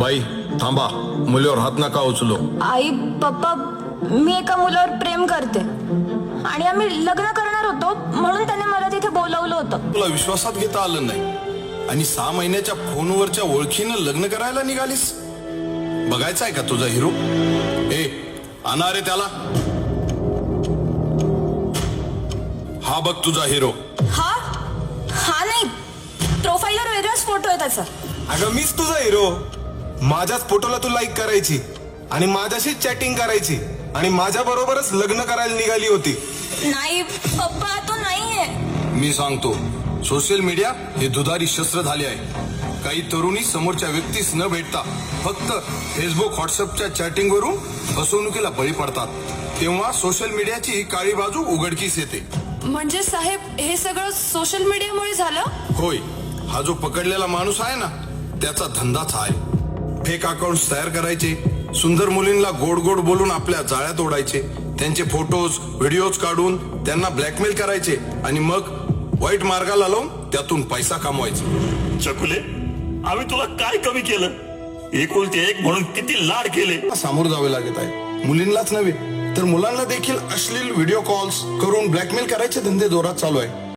बाई थांबा, मुलीवर हात नका उचलू. आई पप्पा, मी एका मुलावर प्रेम करते आणि आम्ही लग्न करणार होतो, म्हणून त्याने मला तिथे बोलवलं होतं. तुला विश्वासात घेता आलं नाही आणि 6 महिन्याच्या फोनवरच्या ओळखीनं लग्न करायला निघालीस. बघायचा आहे का तुझा हिरो? ए आणा रे त्याला. हा बघ तुझा हिरो. हा हा नाही, प्रोफाईलवर वेगळाच फोटो आहे त्याचा. अगं मीच तुझा हिरो. माझ्याच फोटोला तू लाईक करायची आणि माझ्याशीच चॅटिंग करायची आणि माझ्या बरोबरच लग्न करायला निघाली होती. नाही पप्पा, तो नाहीये. मी सांगतो, सोशल मीडिया हे दुधारी शस्त्र झाले आहे. काही तरुणी समोरच्या व्यक्तीस न भेटता फक्त फेसबुक व्हॉट्सअपच्या चॅटिंग वरून फसवणुकीला बळी पडतात. तेव्हा सोशल मीडियाची ही काळी बाजू उघडकीस येते. म्हणजे साहेब, हे सगळं सोशल मीडियामुळे झालं? होय, हा जो पकडलेला माणूस आहे ना, त्याचा धंदाच आहे. फेक अकाउंट तयार करायचे, सुंदर मुलींना गोड गोड बोलून आपल्या जाळ्यात ओढायचे, त्यांचे फोटोज व्हिडिओज काढून त्यांना ब्लॅकमेल करायचे आणि मग वाईट मार्गाला लावून त्यातून पैसा कमवायचा. चकुले, आम्ही तुला काय कमी केलं? एकुलते एक म्हणून किती लाड केले. सामोर जावे लागत आहे. मुलींनाच नव्हे तर मुलांना देखील अश्लील व्हिडिओ कॉल्स करून ब्लॅकमेल करायचे धंदे जोरात चालू आहे.